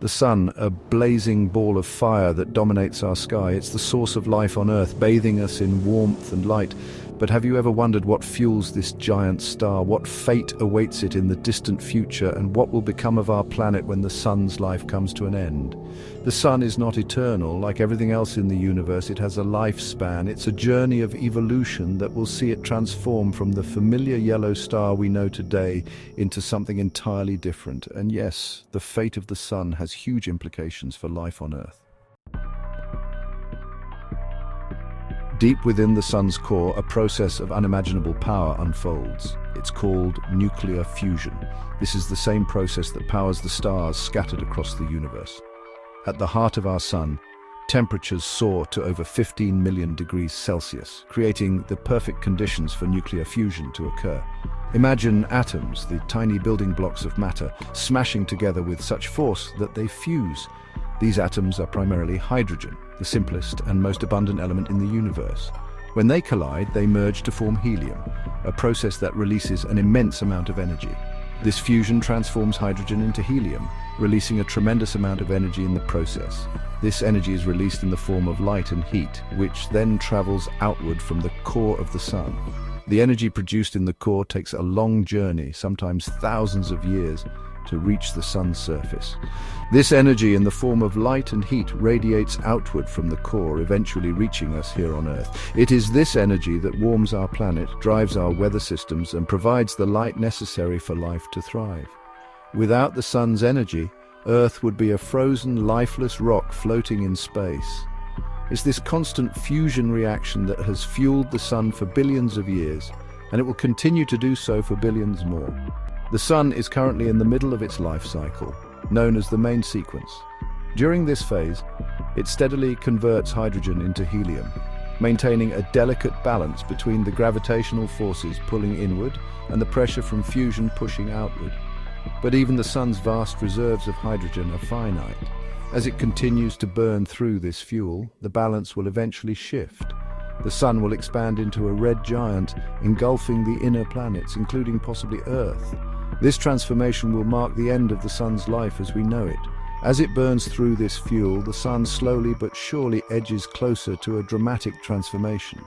The sun, a blazing ball of fire that dominates our sky. It's the source of life on Earth, bathing us in warmth and light. But have you ever wondered what fuels this giant star? What fate awaits it in the distant future? And what will become of our planet when the sun's life comes to an end? The sun is not eternal. Like everything else in the universe, it has a lifespan. It's a journey of evolution that will see it transform from the familiar yellow star we know today into something entirely different. And yes, the fate of the sun has huge implications for life on Earth. Deep within the sun's core, a process of unimaginable power unfolds. It's called nuclear fusion. This is the same process that powers the stars scattered across the universe. At the heart of our sun, temperatures soar to over 15 million degrees Celsius, creating the perfect conditions for nuclear fusion to occur. Imagine atoms, the tiny building blocks of matter, smashing together with such force that they fuse. These atoms are primarily hydrogen, the simplest and most abundant element in the universe. When they collide, they merge to form helium, a process that releases an immense amount of energy. This fusion transforms hydrogen into helium, releasing a tremendous amount of energy in the process. This energy is released in the form of light and heat, which then travels outward from the core of the sun. The energy produced in the core takes a long journey, sometimes thousands of years, to reach the sun's surface. This energy in the form of light and heat radiates outward from the core, eventually reaching us here on Earth. It is this energy that warms our planet, drives our weather systems, and provides the light necessary for life to thrive. Without the sun's energy, Earth would be a frozen, lifeless rock floating in space. It's this constant fusion reaction that has fueled the sun for billions of years, and it will continue to do so for billions more. The sun is currently in the middle of its life cycle, known as the main sequence. During this phase, it steadily converts hydrogen into helium, maintaining a delicate balance between the gravitational forces pulling inward and the pressure from fusion pushing outward. But even the sun's vast reserves of hydrogen are finite. As it continues to burn through this fuel, the balance will eventually shift. The sun will expand into a red giant, engulfing the inner planets, including possibly Earth. This transformation will mark the end of the sun's life as we know it. As it burns through this fuel, the sun slowly but surely edges closer to a dramatic transformation.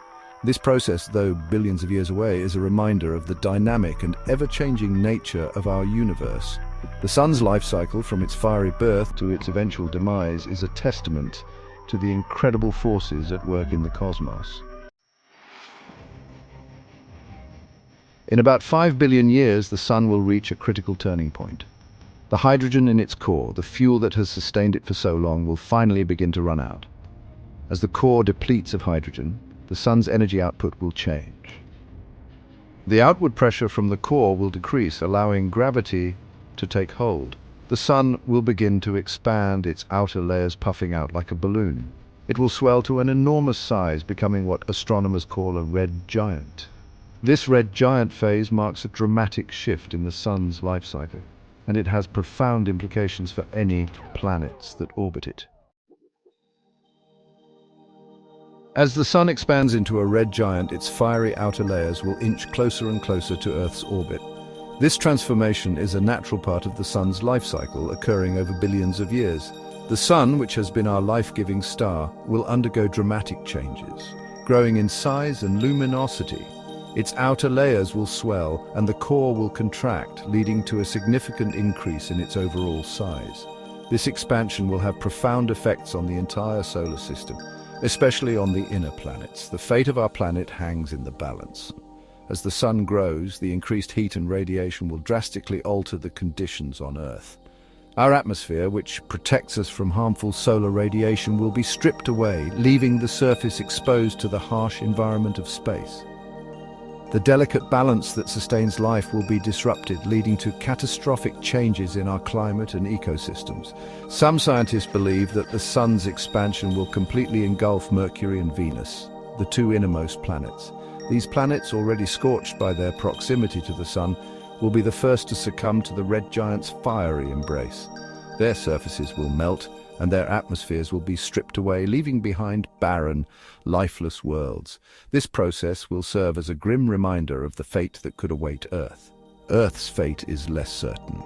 This process, though billions of years away, is a reminder of the dynamic and ever-changing nature of our universe. The sun's life cycle, from its fiery birth to its eventual demise, is a testament to the incredible forces at work in the cosmos. In about 5 billion years, the sun will reach a critical turning point. The hydrogen in its core, the fuel that has sustained it for so long, will finally begin to run out. As the core depletes of hydrogen, the sun's energy output will change. The outward pressure from the core will decrease, allowing gravity to take hold. The sun will begin to expand, its outer layers puffing out like a balloon. It will swell to an enormous size, becoming what astronomers call a red giant. This red giant phase marks a dramatic shift in the sun's life cycle, and it has profound implications for any planets that orbit it. As the sun expands into a red giant, its fiery outer layers will inch closer and closer to Earth's orbit. This transformation is a natural part of the sun's life cycle, occurring over billions of years. The sun, which has been our life-giving star, will undergo dramatic changes, growing in size and luminosity. Its outer layers will swell and the core will contract, leading to a significant increase in its overall size. This expansion will have profound effects on the entire solar system, especially on the inner planets. The fate of our planet hangs in the balance. As the sun grows, the increased heat and radiation will drastically alter the conditions on Earth. Our atmosphere, which protects us from harmful solar radiation, will be stripped away, leaving the surface exposed to the harsh environment of space. The delicate balance that sustains life will be disrupted, leading to catastrophic changes in our climate and ecosystems. Some scientists believe that the sun's expansion will completely engulf Mercury and Venus, the two innermost planets. These planets, already scorched by their proximity to the sun, will be the first to succumb to the red giant's fiery embrace. Their surfaces will melt, and their atmospheres will be stripped away, leaving behind barren, lifeless worlds. This process will serve as a grim reminder of the fate that could await Earth. Earth's fate is less certain.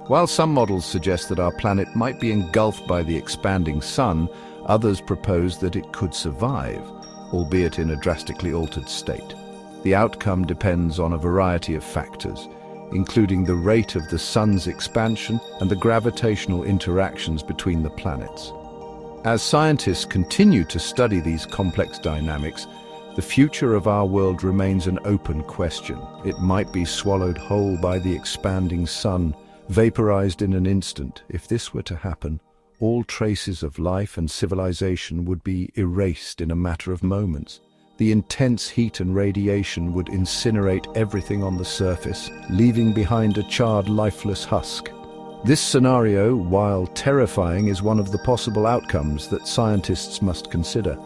While some models suggest that our planet might be engulfed by the expanding sun, others propose that it could survive, albeit in a drastically altered state. The outcome depends on a variety of factors, including the rate of the sun's expansion and the gravitational interactions between the planets. As scientists continue to study these complex dynamics, the future of our world remains an open question. It might be swallowed whole by the expanding sun, vaporized in an instant. If this were to happen, all traces of life and civilization would be erased in a matter of moments. The intense heat and radiation would incinerate everything on the surface, leaving behind a charred, lifeless husk. This scenario, while terrifying, is one of the possible outcomes that scientists must consider.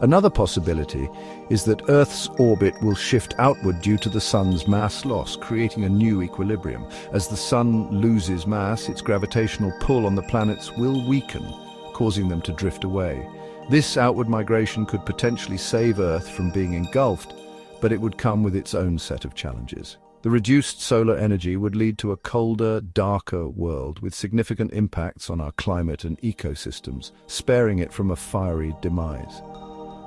Another possibility is that Earth's orbit will shift outward due to the sun's mass loss, creating a new equilibrium. As the sun loses mass, its gravitational pull on the planets will weaken, causing them to drift away. This outward migration could potentially save Earth from being engulfed, but it would come with its own set of challenges. The reduced solar energy would lead to a colder, darker world with significant impacts on our climate and ecosystems, sparing it from a fiery demise.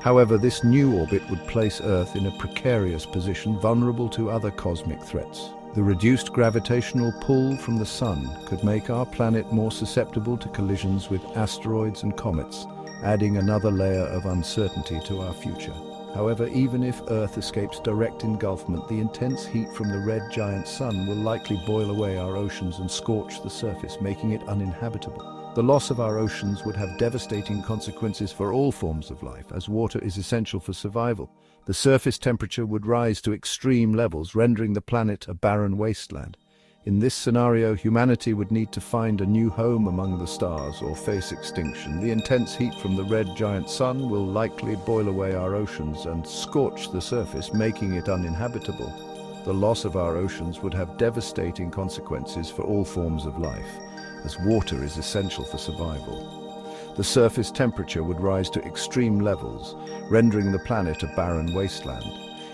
However, this new orbit would place Earth in a precarious position, vulnerable to other cosmic threats. The reduced gravitational pull from the sun could make our planet more susceptible to collisions with asteroids and comets, adding another layer of uncertainty to our future. However, even if Earth escapes direct engulfment, the intense heat from the red giant sun will likely boil away our oceans and scorch the surface, making it uninhabitable. The loss of our oceans would have devastating consequences for all forms of life, as water is essential for survival. The surface temperature would rise to extreme levels, rendering the planet a barren wasteland. In this scenario, humanity would need to find a new home among the stars or face extinction. The intense heat from the red giant sun will likely boil away our oceans and scorch the surface, making it uninhabitable. The loss of our oceans would have devastating consequences for all forms of life, as water is essential for survival. The surface temperature would rise to extreme levels, rendering the planet a barren wasteland.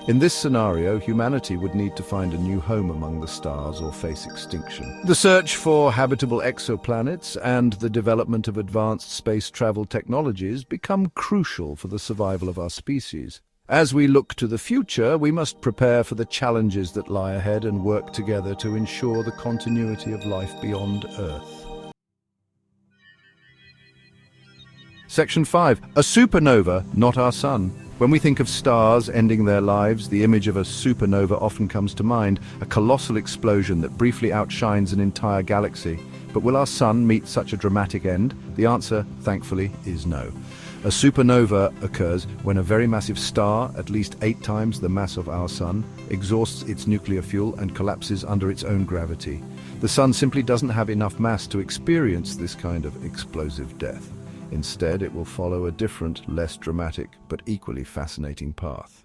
In this scenario, humanity would need to find a new home among the stars or face extinction. The search for habitable exoplanets and the development of advanced space travel technologies become crucial for the survival of our species. As we look to the future, we must prepare for the challenges that lie ahead and work together to ensure the continuity of life beyond Earth. Section 5. A supernova, not our sun. When we think of stars ending their lives, the image of a supernova often comes to mind, a colossal explosion that briefly outshines an entire galaxy. But will our sun meet such a dramatic end? The answer, thankfully, is no. A supernova occurs when a very massive star, at least 8 times the mass of our sun, exhausts its nuclear fuel and collapses under its own gravity. The sun simply doesn't have enough mass to experience this kind of explosive death. Instead, it will follow a different, less dramatic, but equally fascinating path.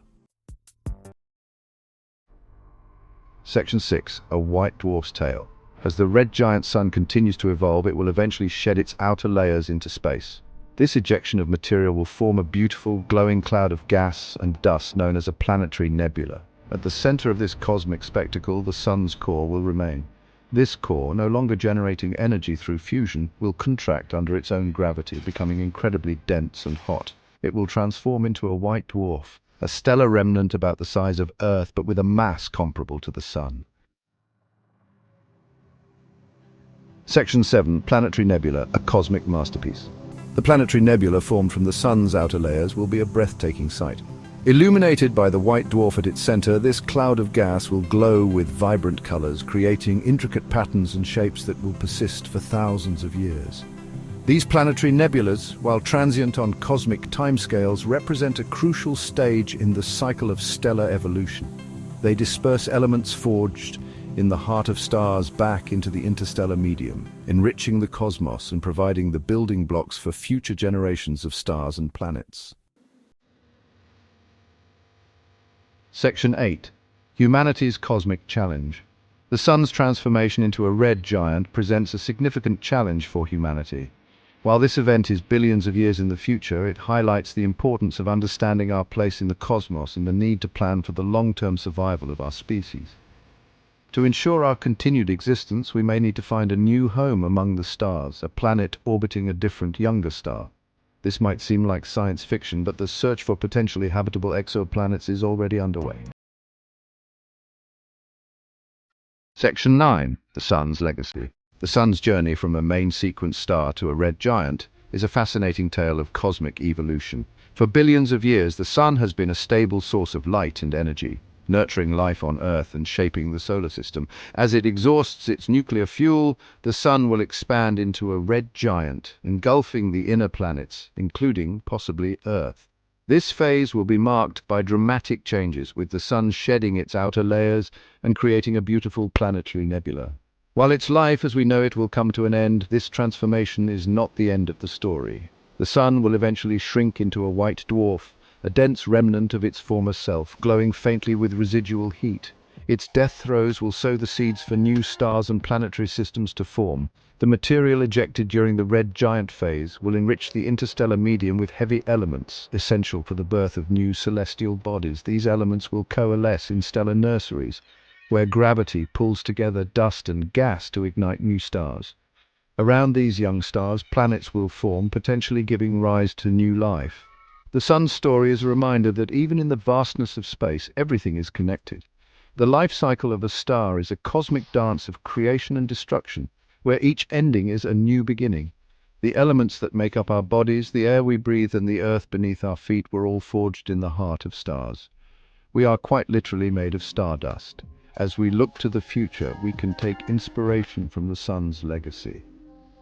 Section 6. A white dwarf's tale. As the red giant sun continues to evolve, it will eventually shed its outer layers into space. This ejection of material will form a beautiful, glowing cloud of gas and dust known as a planetary nebula. At the center of this cosmic spectacle, the sun's core will remain. This core, no longer generating energy through fusion, will contract under its own gravity, becoming incredibly dense and hot. It will transform into a white dwarf, a stellar remnant about the size of Earth, but with a mass comparable to the sun. Section 7. Planetary nebula, a cosmic masterpiece. The planetary nebula formed from the sun's outer layers will be a breathtaking sight. Illuminated by the white dwarf at its center, this cloud of gas will glow with vibrant colors, creating intricate patterns and shapes that will persist for thousands of years. These planetary nebulas, while transient on cosmic timescales, represent a crucial stage in the cycle of stellar evolution. They disperse elements forged in the heart of stars back into the interstellar medium, enriching the cosmos and providing the building blocks for future generations of stars and planets. Section 8. Humanity's Cosmic Challenge. The sun's transformation into a red giant presents a significant challenge for humanity. While this event is billions of years in the future, it highlights the importance of understanding our place in the cosmos and the need to plan for the long-term survival of our species. To ensure our continued existence, we may need to find a new home among the stars, a planet orbiting a different, younger star. This might seem like science fiction, but the search for potentially habitable exoplanets is already underway. Section 9. The Sun's Legacy. The Sun's journey from a main sequence star to a red giant is a fascinating tale of cosmic evolution. For billions of years, the Sun has been a stable source of light and energy, nurturing life on Earth and shaping the solar system. As it exhausts its nuclear fuel, the Sun will expand into a red giant, engulfing the inner planets, including, possibly, Earth. This phase will be marked by dramatic changes, with the Sun shedding its outer layers and creating a beautiful planetary nebula. While its life as we know it will come to an end, this transformation is not the end of the story. The Sun will eventually shrink into a white dwarf, a dense remnant of its former self, glowing faintly with residual heat. Its death throes will sow the seeds for new stars and planetary systems to form. The material ejected during the red giant phase will enrich the interstellar medium with heavy elements, essential for the birth of new celestial bodies. These elements will coalesce in stellar nurseries, where gravity pulls together dust and gas to ignite new stars. Around these young stars, planets will form, potentially giving rise to new life. The Sun's story is a reminder that even in the vastness of space, everything is connected. The life cycle of a star is a cosmic dance of creation and destruction, where each ending is a new beginning. The elements that make up our bodies, the air we breathe, and the earth beneath our feet were all forged in the heart of stars. We are quite literally made of stardust. As we look to the future, we can take inspiration from the Sun's legacy.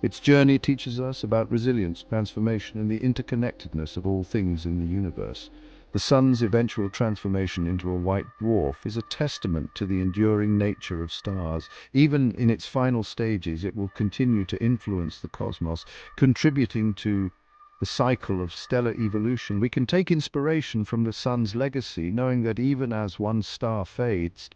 Its journey teaches us about resilience, transformation, and the interconnectedness of all things in the universe. The Sun's eventual transformation into a white dwarf is a testament to the enduring nature of stars. Even in its final stages, it will continue to influence the cosmos, contributing to the cycle of stellar evolution. We can take inspiration from the Sun's legacy, knowing that even as one star fades,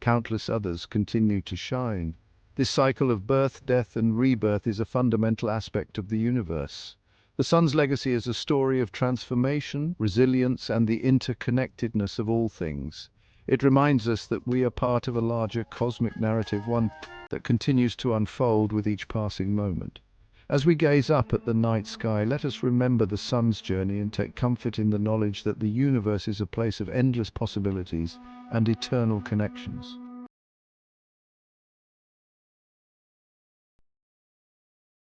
countless others continue to shine. This cycle of birth, death, and rebirth is a fundamental aspect of the universe. The Sun's legacy is a story of transformation, resilience, and the interconnectedness of all things. It reminds us that we are part of a larger cosmic narrative, one that continues to unfold with each passing moment. As we gaze up at the night sky, let us remember the Sun's journey and take comfort in the knowledge that the universe is a place of endless possibilities and eternal connections.